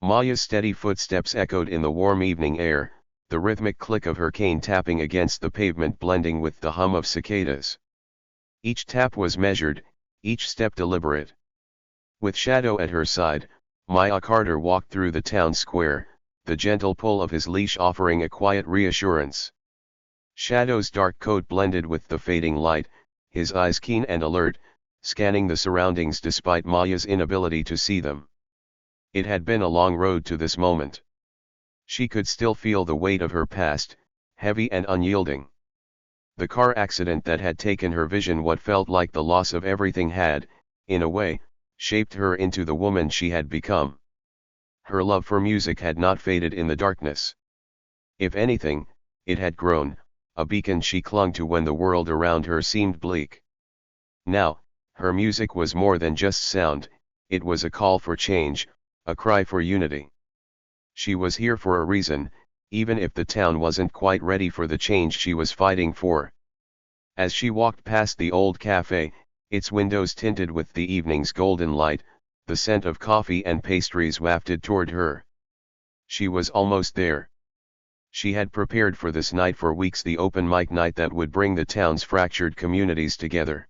Maya's steady footsteps echoed in the warm evening air, the rhythmic click of her cane tapping against the pavement blending with the hum of cicadas. Each tap was measured, each step deliberate. With Shadow at her side, Maya Carter walked through the town square, the gentle pull of his leash offering a quiet reassurance. Shadow's dark coat blended with the fading light, his eyes keen and alert, scanning the surroundings despite Maya's inability to see them. It had been a long road to this moment. She could still feel the weight of her past, heavy and unyielding. The car accident that had taken her vision, what felt like the loss of everything, had, in a way, shaped her into the woman she had become. Her love for music had not faded in the darkness. If anything, it had grown, a beacon she clung to when the world around her seemed bleak. Now, her music was more than just sound, it was a call for change, a cry for unity. She was here for a reason, even if the town wasn't quite ready for the change she was fighting for. As she walked past the old cafe, its windows tinted with the evening's golden light, the scent of coffee and pastries wafted toward her. She was almost there. She had prepared for this night for weeks, the open mic night that would bring the town's fractured communities together.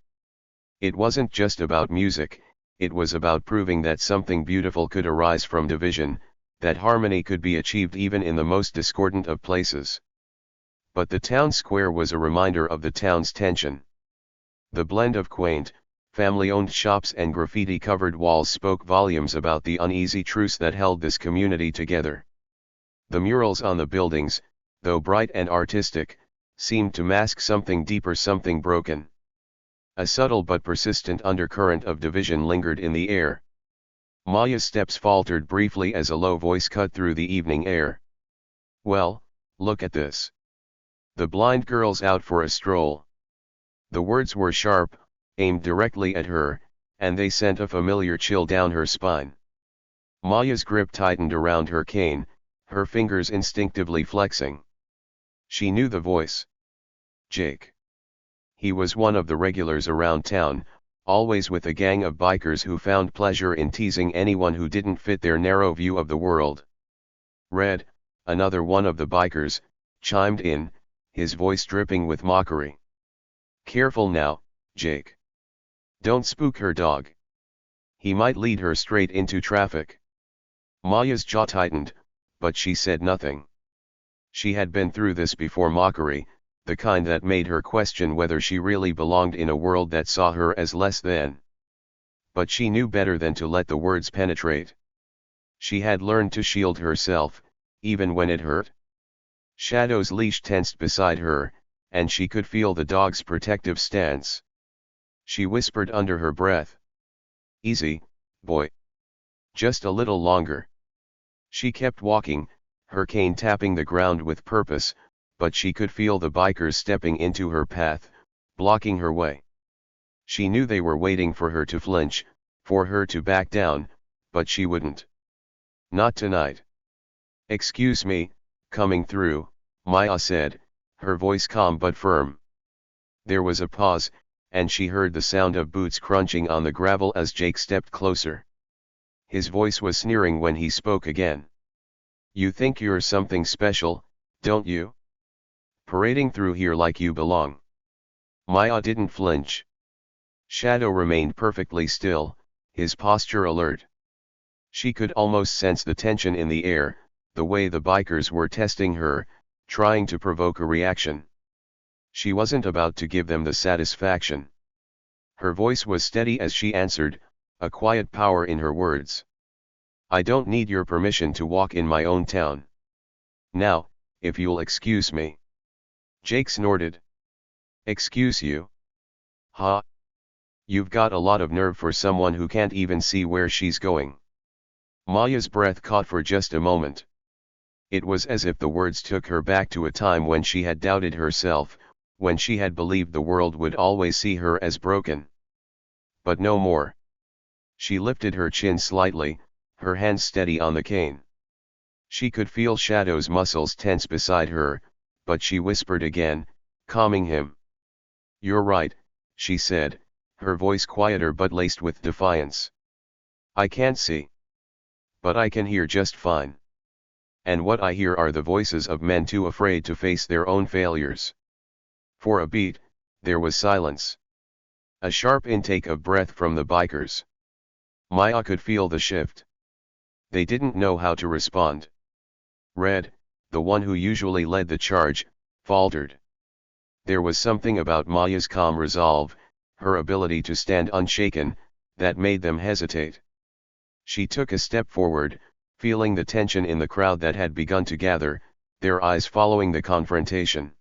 It wasn't just about music, it was about proving that something beautiful could arise from division, that harmony could be achieved even in the most discordant of places. But the town square was a reminder of the town's tension. The blend of quaint, family-owned shops and graffiti-covered walls spoke volumes about the uneasy truce that held this community together. The murals on the buildings, though bright and artistic, seemed to mask something deeper, something broken. A subtle but persistent undercurrent of division lingered in the air. Maya's steps faltered briefly as a low voice cut through the evening air. "Well, look at this. The blind girl's out for a stroll." The words were sharp, aimed directly at her, and they sent a familiar chill down her spine. Maya's grip tightened around her cane, her fingers instinctively flexing. She knew the voice. Jake. He was one of the regulars around town, always with a gang of bikers who found pleasure in teasing anyone who didn't fit their narrow view of the world. Red, another one of the bikers, chimed in, his voice dripping with mockery. "Careful now, Jake. Don't spook her dog. He might lead her straight into traffic." Maya's jaw tightened, but she said nothing. She had been through this before, mockery, the kind that made her question whether she really belonged in a world that saw her as less than. But she knew better than to let the words penetrate. She had learned to shield herself, even when it hurt. Shadow's leash tensed beside her, and she could feel the dog's protective stance. She whispered under her breath. "Easy, boy. Just a little longer." She kept walking, her cane tapping the ground with purpose, but she could feel the bikers stepping into her path, blocking her way. She knew they were waiting for her to flinch, for her to back down, but she wouldn't. Not tonight. "Excuse me, coming through," Maya said, her voice calm but firm. There was a pause, and she heard the sound of boots crunching on the gravel as Jake stepped closer. His voice was sneering when he spoke again. "You think you're something special, don't you? Parading through here like you belong." Maya didn't flinch. Shadow remained perfectly still, his posture alert. She could almost sense the tension in the air, the way the bikers were testing her, trying to provoke a reaction. She wasn't about to give them the satisfaction. Her voice was steady as she answered, a quiet power in her words. "I don't need your permission to walk in my own town. Now, if you'll excuse me." Jake snorted. "Excuse you? Huh? You've got a lot of nerve for someone who can't even see where she's going." Maya's breath caught for just a moment. It was as if the words took her back to a time when she had doubted herself, when she had believed the world would always see her as broken. But no more. She lifted her chin slightly, her hands steady on the cane. She could feel Shadow's muscles tense beside her, but she whispered again, calming him. "You're right," she said, her voice quieter but laced with defiance. "I can't see. But I can hear just fine. And what I hear are the voices of men too afraid to face their own failures. For a beat, there was silence. A sharp intake of breath from the bikers. Maya could feel the shift. They didn't know how to respond. Red, the one who usually led the charge, faltered. There was something about Maya's calm resolve, her ability to stand unshaken, that made them hesitate. She took a step forward, feeling the tension in the crowd that had begun to gather, their eyes following the confrontation.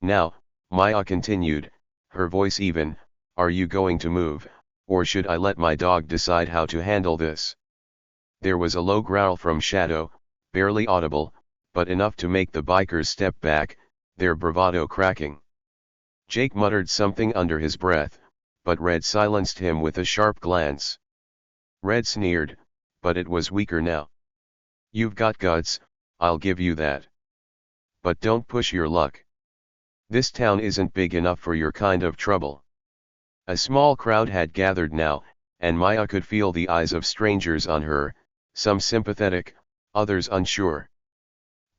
Now, Maya continued, her voice even, are you going to move, or should I let my dog decide how to handle this? There was a low growl from Shadow, barely audible, but enough to make the bikers step back, their bravado cracking. Jake muttered something under his breath, but Red silenced him with a sharp glance. Red sneered, but it was weaker now. You've got guts, I'll give you that. But don't push your luck. This town isn't big enough for your kind of trouble. A small crowd had gathered now, and Maya could feel the eyes of strangers on her, some sympathetic, others unsure.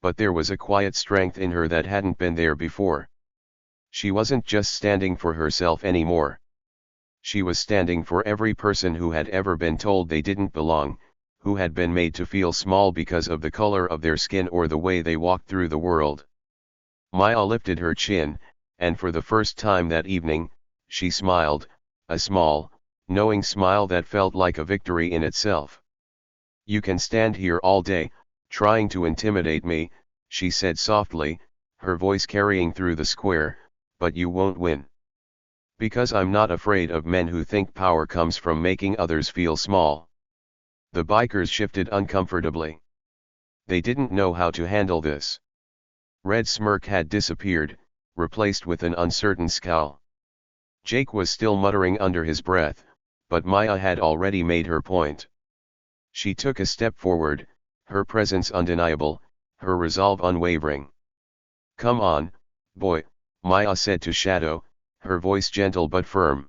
But there was a quiet strength in her that hadn't been there before. She wasn't just standing for herself anymore. She was standing for every person who had ever been told they didn't belong, who had been made to feel small because of the color of their skin or the way they walked through the world. Maya lifted her chin, and for the first time that evening, she smiled, a small, knowing smile that felt like a victory in itself. You can stand here all day, trying to intimidate me, she said softly, her voice carrying through the square, but you won't win. Because I'm not afraid of men who think power comes from making others feel small. The bikers shifted uncomfortably. They didn't know how to handle this. Red's smirk had disappeared, replaced with an uncertain scowl. Jake was still muttering under his breath, but Maya had already made her point. She took a step forward, her presence undeniable, her resolve unwavering. Come on, boy, Maya said to Shadow, her voice gentle but firm.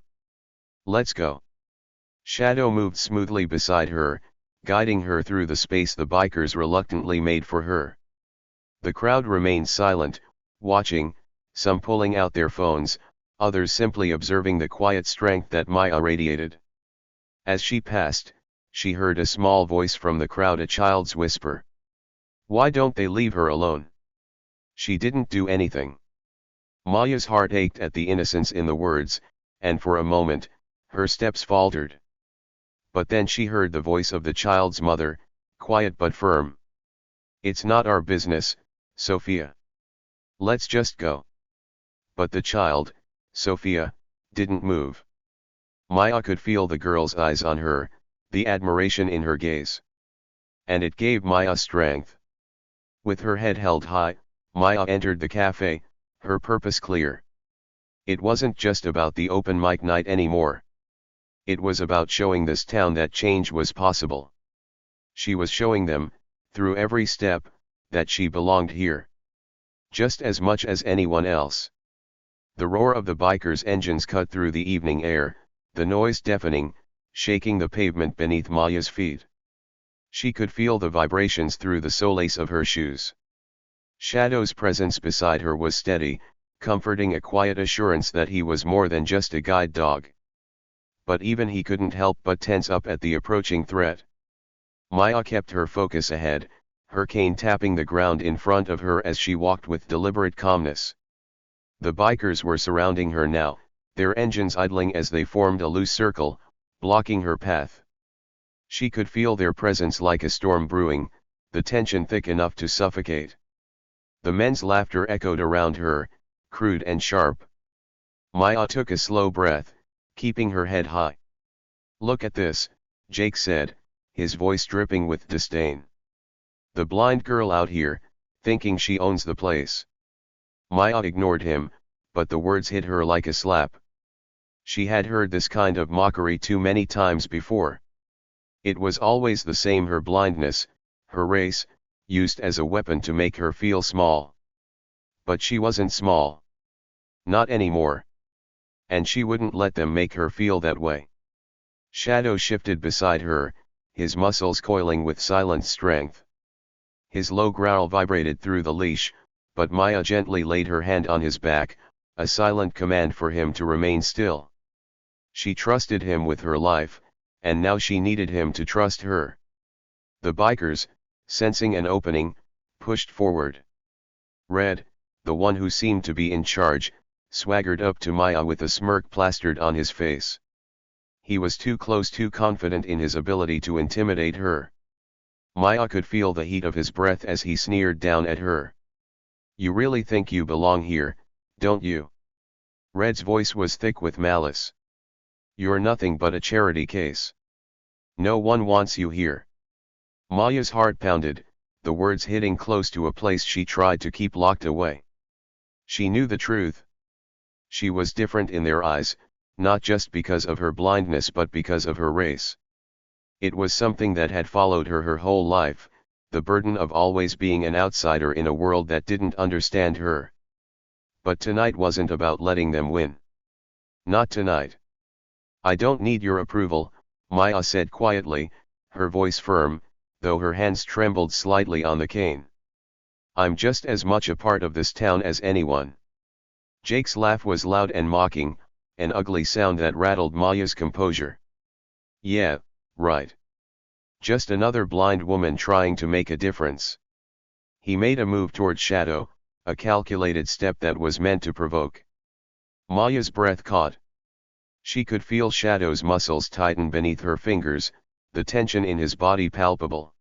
Let's go. Shadow moved smoothly beside her, guiding her through the space the bikers reluctantly made for her. The crowd remained silent, watching, some pulling out their phones, others simply observing the quiet strength that Maya radiated. As she passed, she heard a small voice from the crowd, a child's whisper. Why don't they leave her alone? She didn't do anything. Maya's heart ached at the innocence in the words, and for a moment, her steps faltered. But then she heard the voice of the child's mother, quiet but firm. It's not our business, Sophia. Let's just go. But the child, Sophia, didn't move. Maya could feel the girl's eyes on her, the admiration in her gaze. And it gave Maya strength. With her head held high, Maya entered the cafe, her purpose clear. It wasn't just about the open mic night anymore. It was about showing this town that change was possible. She was showing them, through every step, that she belonged here. Just as much as anyone else. The roar of the bikers' engines cut through the evening air, the noise deafening, shaking the pavement beneath Maya's feet. She could feel the vibrations through the soles of her shoes. Shadow's presence beside her was steady, comforting, a quiet assurance that he was more than just a guide dog. But even he couldn't help but tense up at the approaching threat. Maya kept her focus ahead, her cane tapping the ground in front of her as she walked with deliberate calmness. The bikers were surrounding her now, their engines idling as they formed a loose circle, blocking her path. She could feel their presence like a storm brewing, the tension thick enough to suffocate. The men's laughter echoed around her, crude and sharp. Maya took a slow breath, keeping her head high. Look at this, Jake said, his voice dripping with disdain. The blind girl out here, thinking she owns the place. Maya ignored him, but the words hit her like a slap. She had heard this kind of mockery too many times before. It was always the same, her blindness, her race, used as a weapon to make her feel small. But she wasn't small. Not anymore. And she wouldn't let them make her feel that way. Shadow shifted beside her, his muscles coiling with silent strength. His low growl vibrated through the leash, but Maya gently laid her hand on his back, a silent command for him to remain still. She trusted him with her life, and now she needed him to trust her. The bikers, sensing an opening, pushed forward. Red, the one who seemed to be in charge, swaggered up to Maya with a smirk plastered on his face. He was too close, too confident in his ability to intimidate her. Maya could feel the heat of his breath as he sneered down at her. "You really think you belong here, don't you?" Red's voice was thick with malice. "You're nothing but a charity case. No one wants you here." Maya's heart pounded, the words hitting close to a place she tried to keep locked away. She knew the truth. She was different in their eyes, not just because of her blindness but because of her race. It was something that had followed her whole life, the burden of always being an outsider in a world that didn't understand her. But tonight wasn't about letting them win. Not tonight. "I don't need your approval," Maya said quietly, her voice firm, though her hands trembled slightly on the cane. "I'm just as much a part of this town as anyone." Jake's laugh was loud and mocking, an ugly sound that rattled Maya's composure. "Yeah, right. Just another blind woman trying to make a difference." He made a move toward Shadow, a calculated step that was meant to provoke. Maya's breath caught. She could feel Shadow's muscles tighten beneath her fingers, the tension in his body palpable.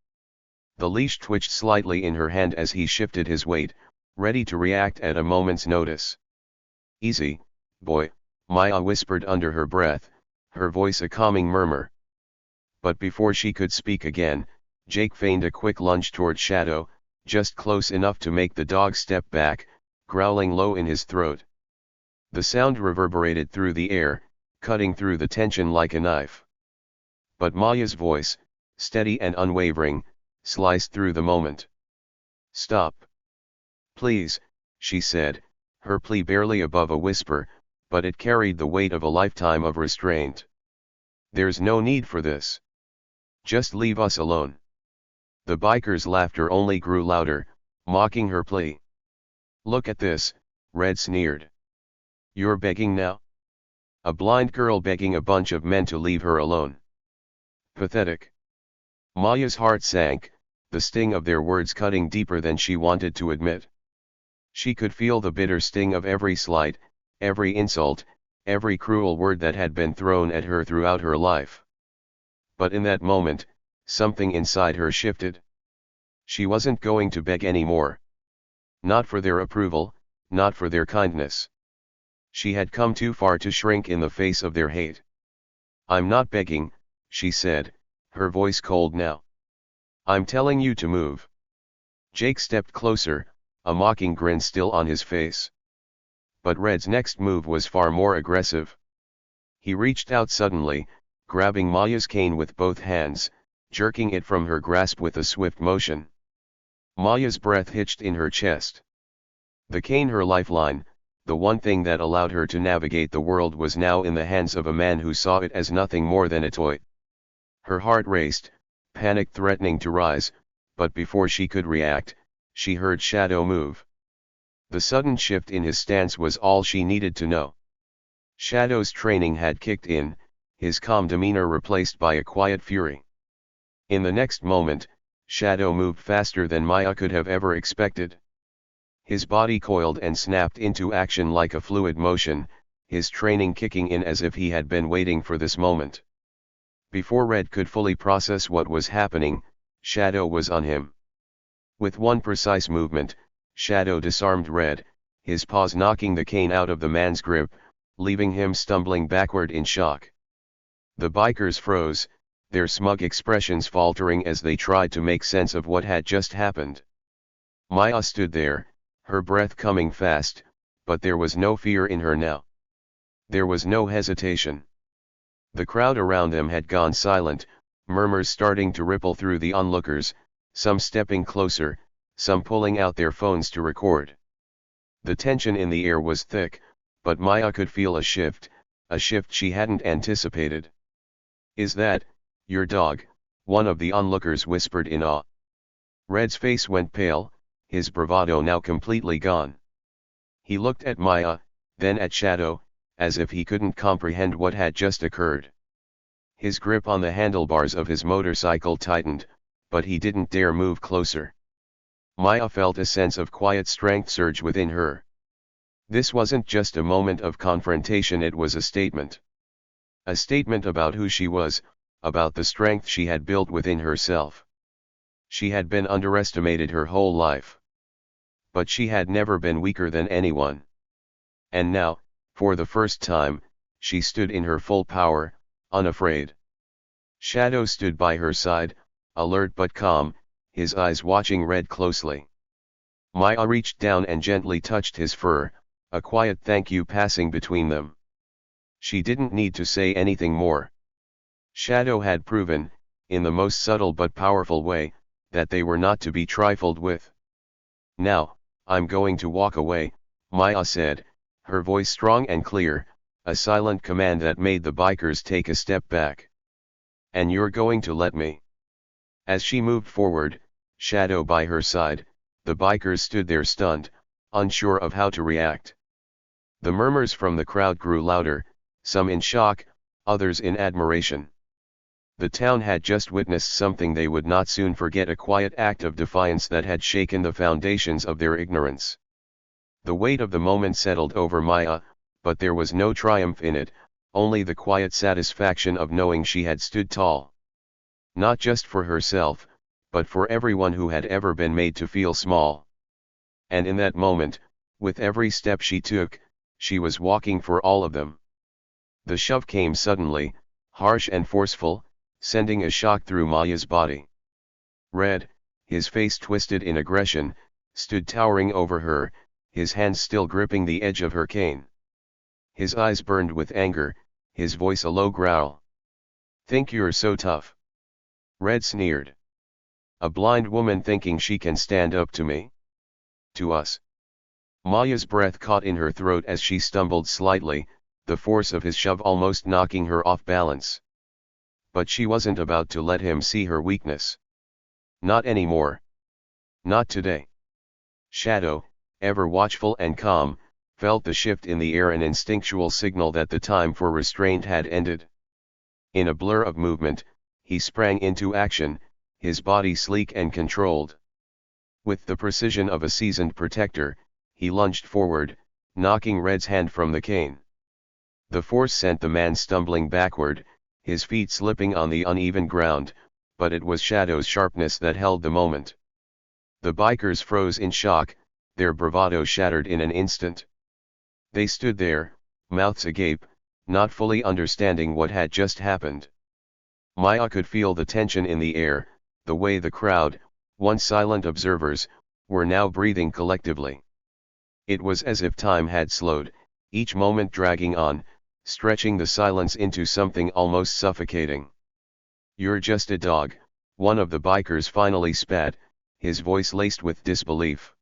The leash twitched slightly in her hand as he shifted his weight, ready to react at a moment's notice. "Easy, boy," Maya whispered under her breath, her voice a calming murmur. But before she could speak again, Jake feigned a quick lunge toward Shadow, just close enough to make the dog step back, growling low in his throat. The sound reverberated through the air, cutting through the tension like a knife. But Maya's voice, steady and unwavering, sliced through the moment. "Stop. Please," she said, her plea barely above a whisper, but it carried the weight of a lifetime of restraint. "There's no need for this. Just leave us alone." The biker's laughter only grew louder, mocking her plea. "Look at this," Red sneered. "You're begging now? A blind girl begging a bunch of men to leave her alone. Pathetic." Maya's heart sank, the sting of their words cutting deeper than she wanted to admit. She could feel the bitter sting of every slight, every insult, every cruel word that had been thrown at her throughout her life. But in that moment, something inside her shifted. She wasn't going to beg anymore. Not for their approval, not for their kindness. She had come too far to shrink in the face of their hate. "I'm not begging," she said, her voice cold now. "I'm telling you to move." Jake stepped closer, a mocking grin still on his face. But Red's next move was far more aggressive. He reached out suddenly, grabbing Maya's cane with both hands, jerking it from her grasp with a swift motion. Maya's breath hitched in her chest. The cane, her lifeline, the one thing that allowed her to navigate the world, was now in the hands of a man who saw it as nothing more than a toy. Her heart raced, panic threatening to rise, but before she could react, she heard Shadow move. The sudden shift in his stance was all she needed to know. Shadow's training had kicked in, his calm demeanor replaced by a quiet fury. In the next moment, Shadow moved faster than Maya could have ever expected. His body coiled and snapped into action like a fluid motion, his training kicking in as if he had been waiting for this moment. Before Red could fully process what was happening, Shadow was on him. With one precise movement, Shadow disarmed Red, his paws knocking the cane out of the man's grip, leaving him stumbling backward in shock. The bikers froze, their smug expressions faltering as they tried to make sense of what had just happened. Maya stood there, her breath coming fast, but there was no fear in her now. There was no hesitation. The crowd around them had gone silent, murmurs starting to ripple through the onlookers, some stepping closer, some pulling out their phones to record. The tension in the air was thick, but Maya could feel a shift she hadn't anticipated. "Is that your dog?" one of the onlookers whispered in awe. Red's face went pale, his bravado now completely gone. He looked at Maya, then at Shadow, as if he couldn't comprehend what had just occurred. His grip on the handlebars of his motorcycle tightened, but he didn't dare move closer. Maya felt a sense of quiet strength surge within her. This wasn't just a moment of confrontation, it was a statement. A statement about who she was, about the strength she had built within herself. She had been underestimated her whole life. But she had never been weaker than anyone. And now, for the first time, she stood in her full power, unafraid. Shadow stood by her side, alert but calm, his eyes watching Red closely. Maya reached down and gently touched his fur, a quiet thank you passing between them. She didn't need to say anything more. Shadow had proven, in the most subtle but powerful way, that they were not to be trifled with. Now, I'm going to walk away, Maya said, her voice strong and clear, a silent command that made the bikers take a step back. And you're going to let me? As she moved forward, Shadow by her side, the bikers stood there stunned, unsure of how to react. The murmurs from the crowd grew louder, some in shock, others in admiration. The town had just witnessed something they would not soon forget, a quiet act of defiance that had shaken the foundations of their ignorance. The weight of the moment settled over Maya, but there was no triumph in it, only the quiet satisfaction of knowing she had stood tall. Not just for herself, but for everyone who had ever been made to feel small. And in that moment, with every step she took, she was walking for all of them. The shove came suddenly, harsh and forceful, sending a shock through Maya's body. Red, his face twisted in aggression, stood towering over her, his hands still gripping the edge of her cane. His eyes burned with anger, his voice a low growl. "Think you're so tough?" Red sneered. "A blind woman thinking she can stand up to me? To us?" Maya's breath caught in her throat as she stumbled slightly, the force of his shove almost knocking her off balance. But she wasn't about to let him see her weakness. Not anymore. Not today. Shadow, ever watchful and calm, felt the shift in the air, an instinctual signal that the time for restraint had ended. In a blur of movement, he sprang into action, his body sleek and controlled. With the precision of a seasoned protector, he lunged forward, knocking Red's hand from the cane. The force sent the man stumbling backward, his feet slipping on the uneven ground, but it was Shadow's sharpness that held the moment. The bikers froze in shock, their bravado shattered in an instant. They stood there, mouths agape, not fully understanding what had just happened. Maya could feel the tension in the air, the way the crowd, once silent observers, were now breathing collectively. It was as if time had slowed, each moment dragging on, stretching the silence into something almost suffocating. "You're just a dog," one of the bikers finally spat, his voice laced with disbelief.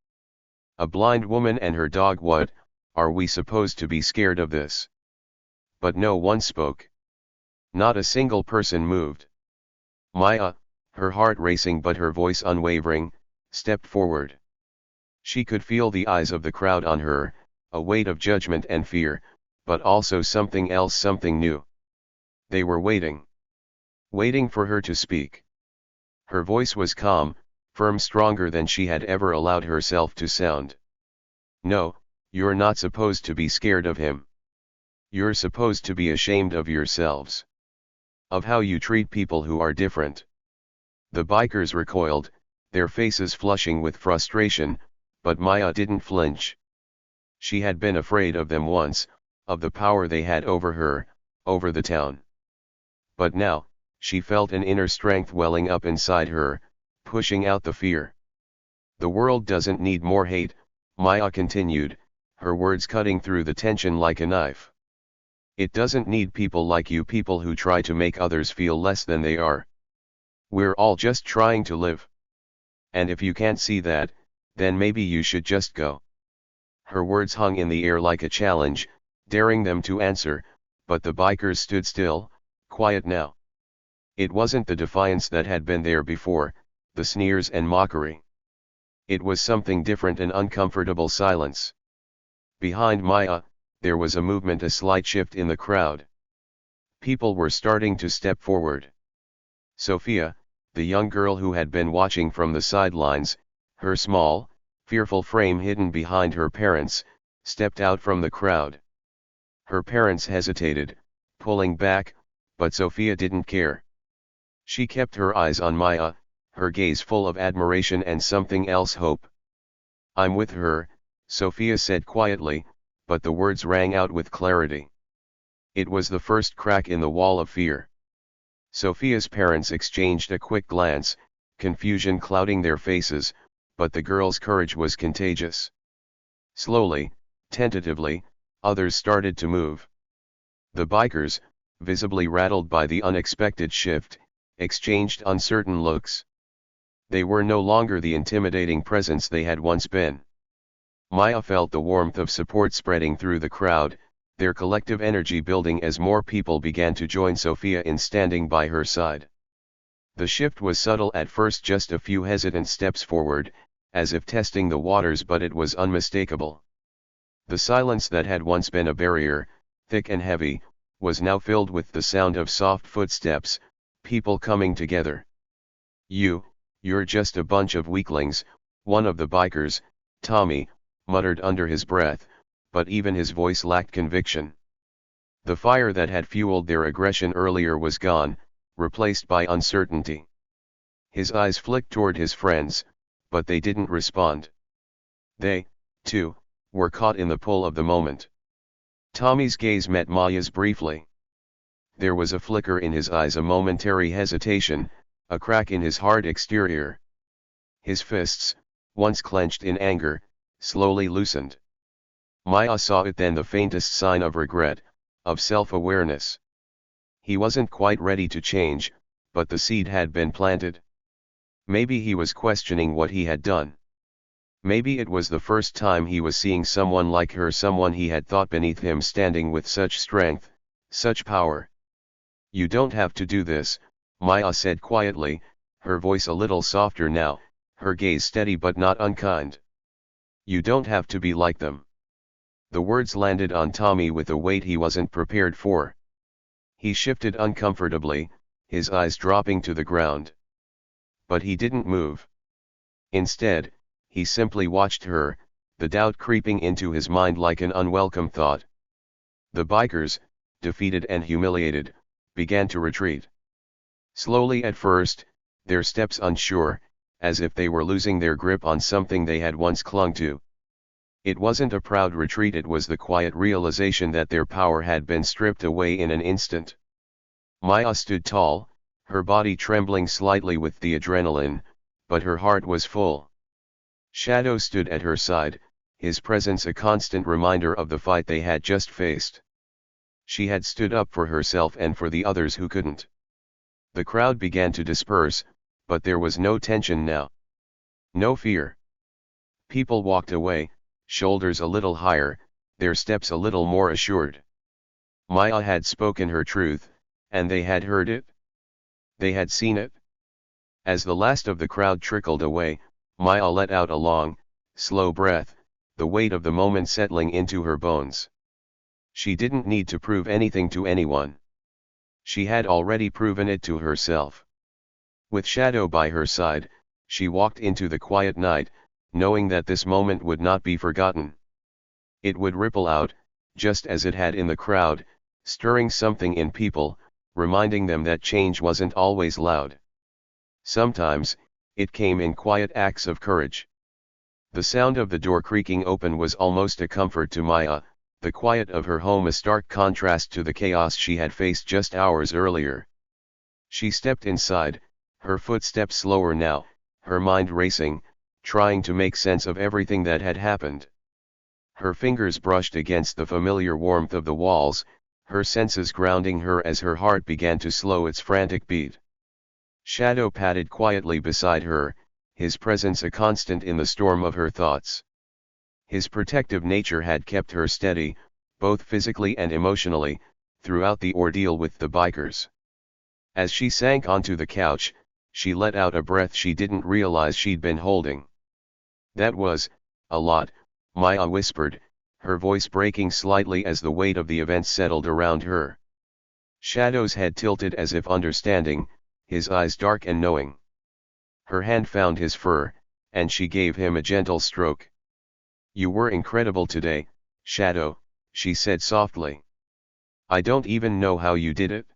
"A blind woman and her dog, what, are we supposed to be scared of this?" But no one spoke. Not a single person moved. Maya, her heart racing but her voice unwavering, stepped forward. She could feel the eyes of the crowd on her, a weight of judgment and fear, but also something else, something new. They were waiting. Waiting for her to speak. Her voice was calm, firm, stronger than she had ever allowed herself to sound. "No, you're not supposed to be scared of him. You're supposed to be ashamed of yourselves. Of how you treat people who are different." The bikers recoiled, their faces flushing with frustration, but Maya didn't flinch. She had been afraid of them once, of the power they had over her, over the town. But now, she felt an inner strength welling up inside her, pushing out the fear. "The world doesn't need more hate," Maya continued, her words cutting through the tension like a knife. "It doesn't need people like you, people who try to make others feel less than they are. We're all just trying to live. And if you can't see that, then maybe you should just go." Her words hung in the air like a challenge, daring them to answer, but the bikers stood still, quiet now. It wasn't the defiance that had been there before, the sneers and mockery. It was something different, an uncomfortable silence. Behind Maya, there was a movement, a slight shift in the crowd. People were starting to step forward. Sophia, the young girl who had been watching from the sidelines, her small, fearful frame hidden behind her parents, stepped out from the crowd. Her parents hesitated, pulling back, but Sophia didn't care. She kept her eyes on Maya, her gaze full of admiration and something else, hope. "I'm with her," Sophia said quietly, but the words rang out with clarity. It was the first crack in the wall of fear. Sophia's parents exchanged a quick glance, confusion clouding their faces, but the girl's courage was contagious. Slowly, tentatively, others started to move. The bikers, visibly rattled by the unexpected shift, exchanged uncertain looks. They were no longer the intimidating presence they had once been. Maya felt the warmth of support spreading through the crowd, their collective energy building as more people began to join Sophia in standing by her side. The shift was subtle at first, just a few hesitant steps forward, as if testing the waters, but it was unmistakable. The silence that had once been a barrier, thick and heavy, was now filled with the sound of soft footsteps, people coming together. You're just a bunch of weaklings," one of the bikers, Tommy, muttered under his breath, but even his voice lacked conviction. The fire that had fueled their aggression earlier was gone, replaced by uncertainty. His eyes flicked toward his friends, but they didn't respond. They, too, were caught in the pull of the moment. Tommy's gaze met Maya's briefly. There was a flicker in his eyes, a momentary hesitation, a crack in his hard exterior. His fists, once clenched in anger, slowly loosened. Maya saw it then, the faintest sign of regret, of self-awareness. He wasn't quite ready to change, but the seed had been planted. Maybe he was questioning what he had done. Maybe it was the first time he was seeing someone like her, someone he had thought beneath him, standing with such strength, such power. "You don't have to do this," Maya said quietly, her voice a little softer now, her gaze steady but not unkind. "You don't have to be like them." The words landed on Tommy with a weight he wasn't prepared for. He shifted uncomfortably, his eyes dropping to the ground. But he didn't move. Instead, he simply watched her, the doubt creeping into his mind like an unwelcome thought. The bikers, defeated and humiliated, began to retreat. Slowly at first, their steps unsure, as if they were losing their grip on something they had once clung to. It wasn't a proud retreat, it was the quiet realization that their power had been stripped away in an instant. Maya stood tall, her body trembling slightly with the adrenaline, but her heart was full. Shadow stood at her side, his presence a constant reminder of the fight they had just faced. She had stood up for herself and for the others who couldn't. The crowd began to disperse, but there was no tension now. No fear. People walked away, shoulders a little higher, their steps a little more assured. Maya had spoken her truth, and they had heard it. They had seen it. As the last of the crowd trickled away, Maya let out a long, slow breath, the weight of the moment settling into her bones. She didn't need to prove anything to anyone. She had already proven it to herself. With Shadow by her side, she walked into the quiet night, knowing that this moment would not be forgotten. It would ripple out, just as it had in the crowd, stirring something in people, reminding them that change wasn't always loud. Sometimes, it came in quiet acts of courage. The sound of the door creaking open was almost a comfort to Maya, the quiet of her home a stark contrast to the chaos she had faced just hours earlier. She stepped inside, her footsteps slower now, her mind racing, trying to make sense of everything that had happened. Her fingers brushed against the familiar warmth of the walls, her senses grounding her as her heart began to slow its frantic beat. Shadow padded quietly beside her, his presence a constant in the storm of her thoughts. His protective nature had kept her steady, both physically and emotionally, throughout the ordeal with the bikers. As she sank onto the couch, she let out a breath she didn't realize she'd been holding. "That was a lot," Maya whispered, her voice breaking slightly as the weight of the event settled around her. Shadow's head tilted as if understanding, his eyes dark and knowing. Her hand found his fur, and she gave him a gentle stroke. "You were incredible today, Shadow," she said softly. "I don't even know how you did it."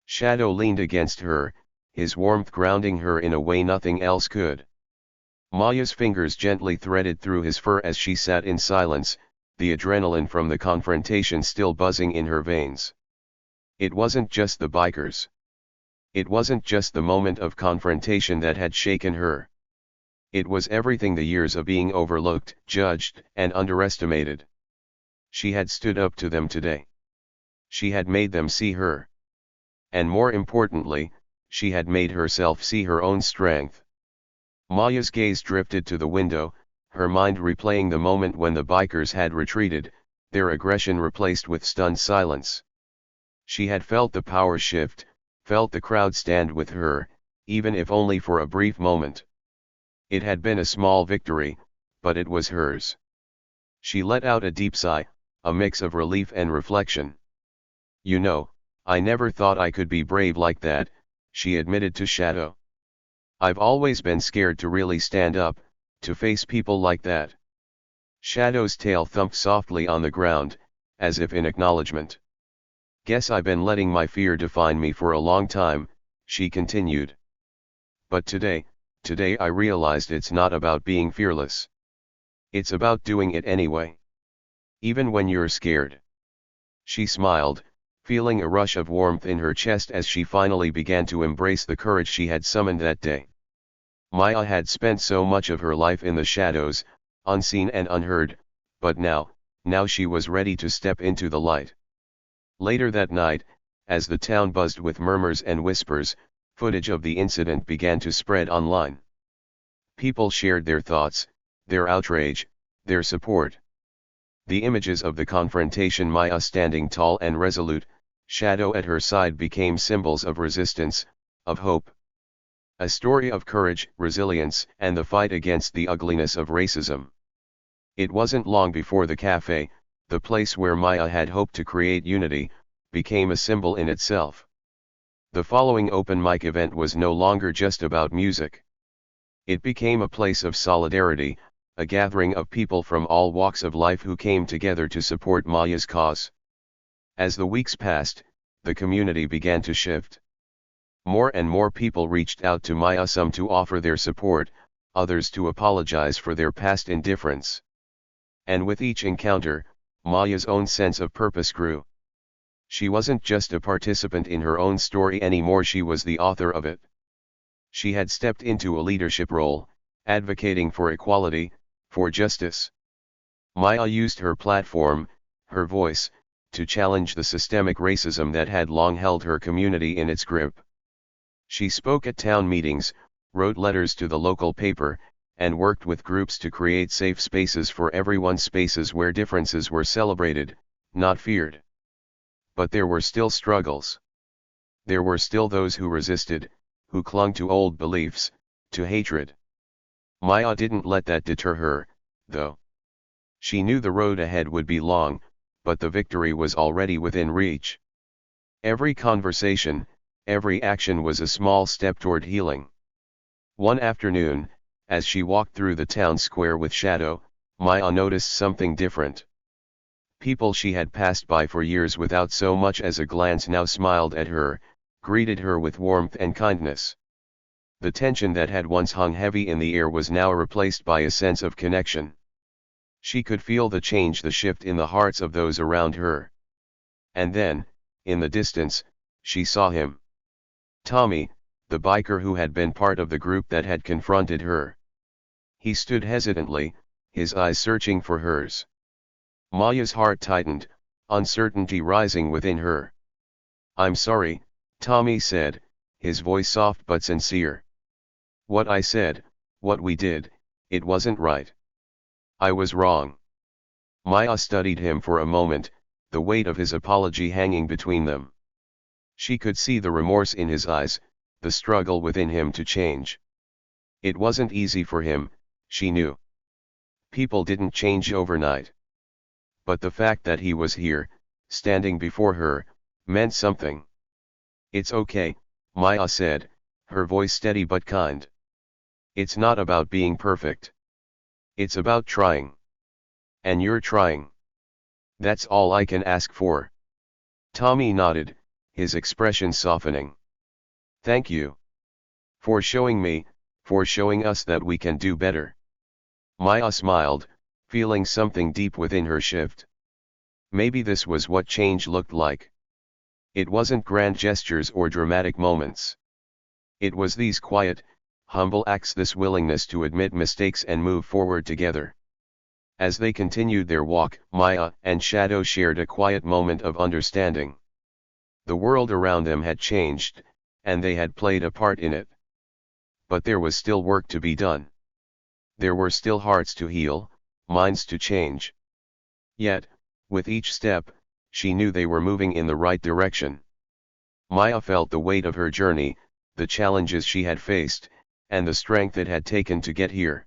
Shadow leaned against her, his warmth grounding her in a way nothing else could. Maya's fingers gently threaded through his fur as she sat in silence, the adrenaline from the confrontation still buzzing in her veins. It wasn't just the bikers. It wasn't just the moment of confrontation that had shaken her. It was everything: the years of being overlooked, judged, and underestimated. She had stood up to them today. She had made them see her. And more importantly, she had made herself see her own strength. Maya's gaze drifted to the window, her mind replaying the moment when the bikers had retreated, their aggression replaced with stunned silence. She had felt the power shift, felt the crowd stand with her, even if only for a brief moment. It had been a small victory, but it was hers. She let out a deep sigh, a mix of relief and reflection. "You know, I never thought I could be brave like that," she admitted to Shadow. "I've always been scared to really stand up, to face people like that." Shadow's tail thumped softly on the ground, as if in acknowledgement. "Guess I've been letting my fear define me for a long time," she continued. "But today I realized it's not about being fearless. It's about doing it anyway. Even when you're scared." She smiled, feeling a rush of warmth in her chest as she finally began to embrace the courage she had summoned that day. Maya had spent so much of her life in the shadows, unseen and unheard, but now she was ready to step into the light. Later that night, as the town buzzed with murmurs and whispers, footage of the incident began to spread online. People shared their thoughts, their outrage, their support. The images of the confrontation, Maya standing tall and resolute, Shadow at her side, became symbols of resistance, of hope. A story of courage, resilience, and the fight against the ugliness of racism. It wasn't long before the cafe, the place where Maya had hoped to create unity, became a symbol in itself. The following open mic event was no longer just about music. It became a place of solidarity, a gathering of people from all walks of life who came together to support Maya's cause. As the weeks passed, the community began to shift. More and more people reached out to Maya, some to offer their support, others to apologize for their past indifference. And with each encounter, Maya's own sense of purpose grew. She wasn't just a participant in her own story anymore, she was the author of it. She had stepped into a leadership role, advocating for equality, for justice. Maya used her platform, her voice, to challenge the systemic racism that had long held her community in its grip. She spoke at town meetings, wrote letters to the local paper, and worked with groups to create safe spaces for everyone, spaces where differences were celebrated, not feared. But there were still struggles. There were still those who resisted, who clung to old beliefs, to hatred. Maya didn't let that deter her, though. She knew the road ahead would be long, but the victory was already within reach. Every conversation, every action was a small step toward healing. One afternoon, as she walked through the town square with Shadow, Maya noticed something different. People she had passed by for years without so much as a glance now smiled at her, greeted her with warmth and kindness. The tension that had once hung heavy in the air was now replaced by a sense of connection. She could feel the change, the shift in the hearts of those around her. And then, in the distance, she saw him. Tommy, the biker who had been part of the group that had confronted her. He stood hesitantly, his eyes searching for hers. Maya's heart tightened, uncertainty rising within her. "I'm sorry," Tommy said, his voice soft but sincere. "What I said, what we did, it wasn't right. I was wrong." Maya studied him for a moment, the weight of his apology hanging between them. She could see the remorse in his eyes, the struggle within him to change. It wasn't easy for him, she knew. People didn't change overnight. But the fact that he was here, standing before her, meant something. "It's okay," Maya said, her voice steady but kind. "It's not about being perfect. It's about trying. And you're trying. That's all I can ask for." Tommy nodded, his expression softening. "Thank you. For showing me, for showing us that we can do better." Maya smiled, feeling something deep within her shift. Maybe this was what change looked like. It wasn't grand gestures or dramatic moments. It was these quiet, humble acts, this willingness to admit mistakes and move forward together. As they continued their walk, Maya and Shadow shared a quiet moment of understanding. The world around them had changed, and they had played a part in it. But there was still work to be done. There were still hearts to heal, minds to change. Yet, with each step, she knew they were moving in the right direction. Maya felt the weight of her journey, the challenges she had faced, and the strength it had taken to get here.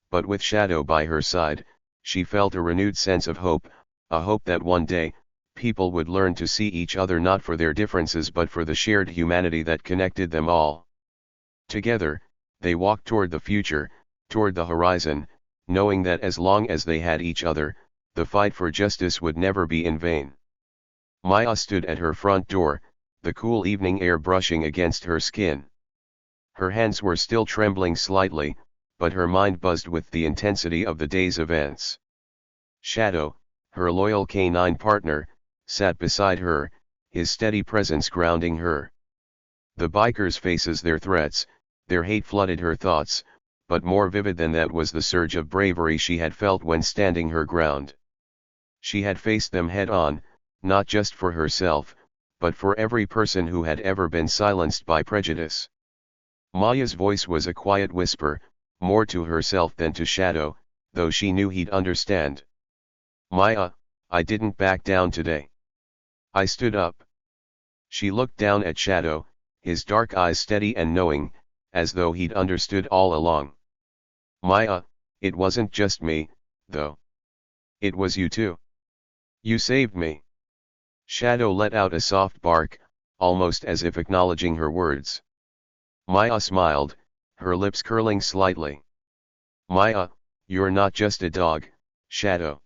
But with Shadow by her side, she felt a renewed sense of hope, a hope that one day, people would learn to see each other not for their differences but for the shared humanity that connected them all. Together, they walked toward the future, toward the horizon, knowing that as long as they had each other, the fight for justice would never be in vain. Maya stood at her front door, the cool evening air brushing against her skin. Her hands were still trembling slightly, but her mind buzzed with the intensity of the day's events. Shadow, her loyal canine partner, sat beside her, his steady presence grounding her. The bikers' faces, their threats, their hate flooded her thoughts, but more vivid than that was the surge of bravery she had felt when standing her ground. She had faced them head-on, not just for herself, but for every person who had ever been silenced by prejudice. Maya's voice was a quiet whisper, more to herself than to Shadow, though she knew he'd understand. "Maya, I didn't back down today. I stood up." She looked down at Shadow, his dark eyes steady and knowing, as though he'd understood all along. "Maya, it wasn't just me, though. It was you too. You saved me." Shadow let out a soft bark, almost as if acknowledging her words. Maya smiled, her lips curling slightly. "Maya, you're not just a dog, Shadow.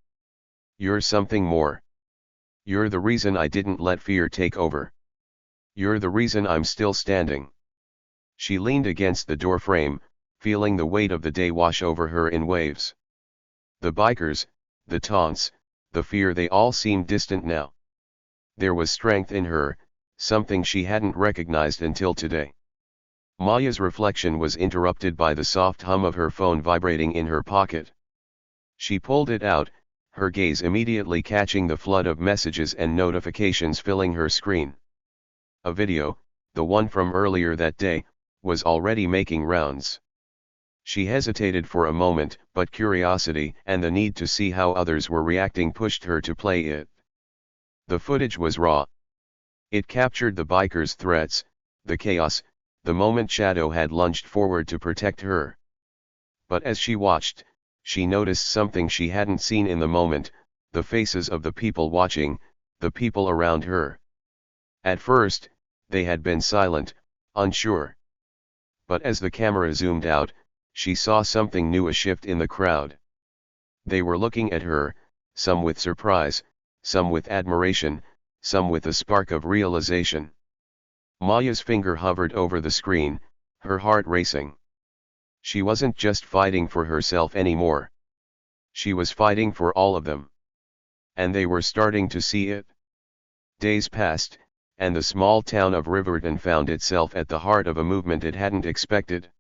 You're something more. You're the reason I didn't let fear take over. You're the reason I'm still standing." She leaned against the doorframe, feeling the weight of the day wash over her in waves. The bikers, the taunts, the fear, they all seemed distant now. There was strength in her, something she hadn't recognized until today. Maya's reflection was interrupted by the soft hum of her phone vibrating in her pocket. She pulled it out, her gaze immediately catching the flood of messages and notifications filling her screen. A video, the one from earlier that day, was already making rounds. She hesitated for a moment, but curiosity and the need to see how others were reacting pushed her to play it. The footage was raw. It captured the bikers' threats, the chaos, the moment Shadow had lunged forward to protect her. But as she watched, she noticed something she hadn't seen in the moment, the faces of the people watching, the people around her. At first, they had been silent, unsure. But as the camera zoomed out, she saw something new, a shift in the crowd. They were looking at her, some with surprise, some with admiration, some with a spark of realization. Maya's finger hovered over the screen, her heart racing. She wasn't just fighting for herself anymore. She was fighting for all of them. And they were starting to see it. Days passed, and the small town of Riverton found itself at the heart of a movement it hadn't expected.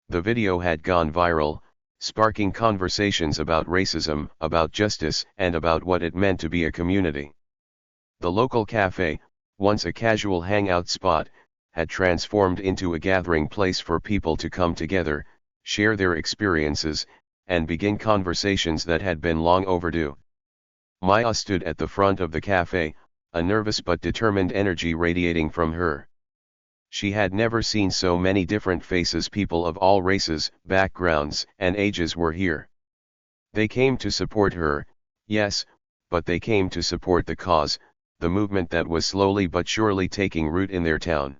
The video had gone viral, sparking conversations about racism, about justice, and about what it meant to be a community. The local cafe, once a casual hangout spot, had transformed into a gathering place for people to come together, share their experiences, and begin conversations that had been long overdue. Maya stood at the front of the cafe, a nervous but determined energy radiating from her. She had never seen so many different faces. People of all races, backgrounds, and ages were here. They came to support her, yes, but they came to support the cause, the movement that was slowly but surely taking root in their town.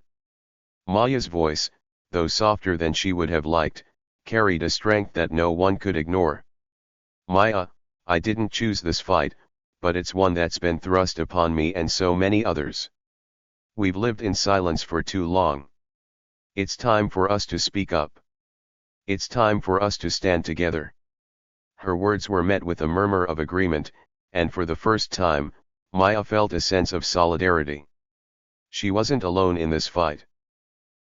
Maya's voice, though softer than she would have liked, carried a strength that no one could ignore. Maya, I didn't choose this fight, but it's one that's been thrust upon me and so many others. We've lived in silence for too long. It's time for us to speak up. It's time for us to stand together. Her words were met with a murmur of agreement, and for the first time, Maya felt a sense of solidarity. She wasn't alone in this fight.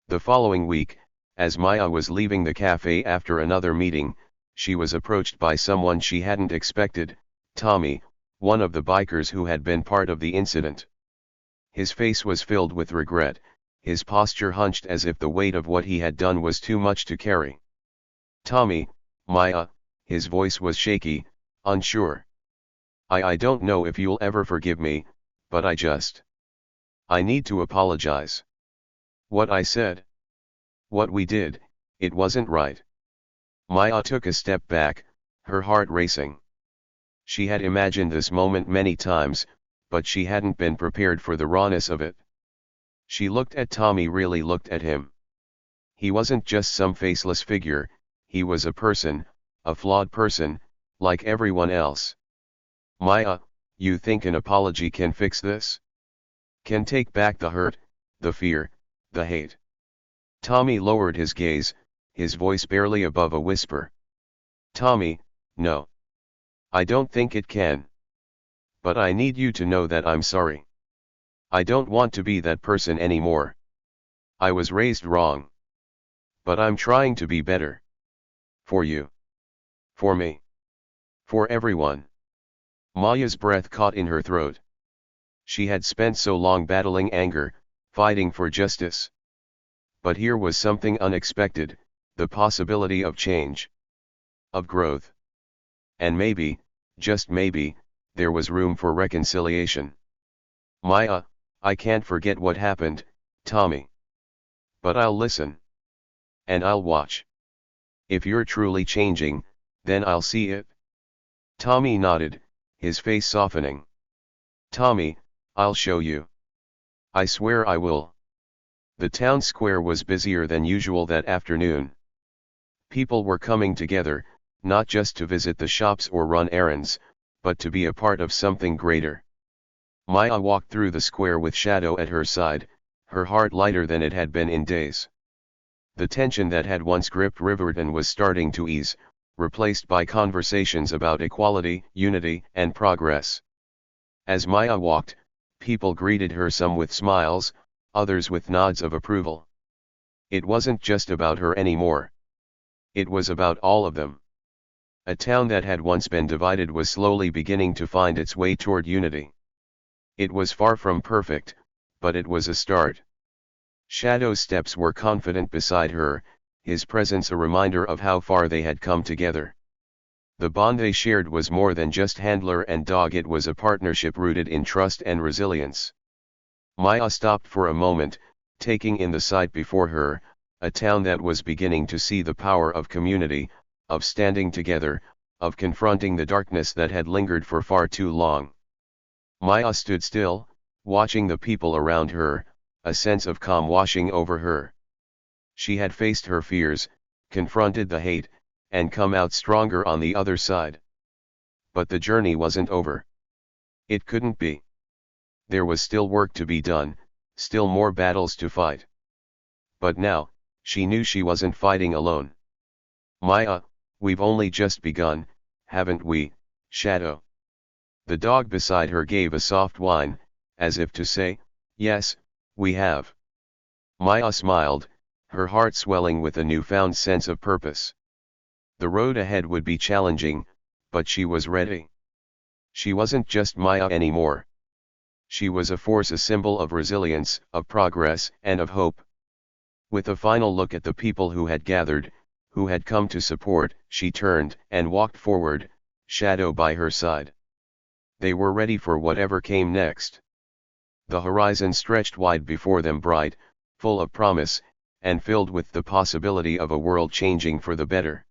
The following week, as Maya was leaving the cafe after another meeting, she was approached by someone she hadn't expected, Tommy, one of the bikers who had been part of the incident. His face was filled with regret, his posture hunched as if the weight of what he had done was too much to carry. Tommy, Maya, his voice was shaky, unsure. I don't know if you'll ever forgive me, but I need to apologize. What I said. What we did, it wasn't right. Maya took a step back, her heart racing. She had imagined this moment many times, but she hadn't been prepared for the rawness of it. She looked at Tommy, really looked at him. He wasn't just some faceless figure, he was a person, a flawed person, like everyone else. Maya, you think an apology can fix this? Can take back the hurt, the fear, the hate? Tommy lowered his gaze, his voice barely above a whisper. Tommy, no. I don't think it can. But I need you to know that I'm sorry. I don't want to be that person anymore. I was raised wrong. But I'm trying to be better. For you. For me. For everyone. Maya's breath caught in her throat. She had spent so long battling anger, fighting for justice. But here was something unexpected, the possibility of change. Of growth. And maybe, just maybe, there was room for reconciliation. Maya, I can't forget what happened, Tommy. But I'll listen. And I'll watch. If you're truly changing, then I'll see it. Tommy nodded, his face softening. Tommy, I'll show you. I swear I will. The town square was busier than usual that afternoon. People were coming together, not just to visit the shops or run errands, but to be a part of something greater. Maya walked through the square with Shadow at her side, her heart lighter than it had been in days. The tension that had once gripped Riverton was starting to ease, replaced by conversations about equality, unity, and progress. As Maya walked, people greeted her, some with smiles, others with nods of approval. It wasn't just about her anymore. It was about all of them. A town that had once been divided was slowly beginning to find its way toward unity. It was far from perfect, but it was a start. Shadow's steps were confident beside her, his presence a reminder of how far they had come together. The bond they shared was more than just handler and dog, it was a partnership rooted in trust and resilience. Maya stopped for a moment, taking in the sight before her, a town that was beginning to see the power of community, of standing together, of confronting the darkness that had lingered for far too long. Maya stood still, watching the people around her, a sense of calm washing over her. She had faced her fears, confronted the hate, and come out stronger on the other side. But the journey wasn't over. It couldn't be. There was still work to be done, still more battles to fight. But now, she knew she wasn't fighting alone. Maya, we've only just begun, haven't we, Shadow? The dog beside her gave a soft whine, as if to say, yes, we have. Maya smiled, her heart swelling with a newfound sense of purpose. The road ahead would be challenging, but she was ready. She wasn't just Maya anymore. She was a force, a symbol of resilience, of progress, and of hope. With a final look at the people who had gathered, who had come to support, she turned and walked forward, Shadow by her side. They were ready for whatever came next. The horizon stretched wide before them, bright, full of promise, and filled with the possibility of a world changing for the better.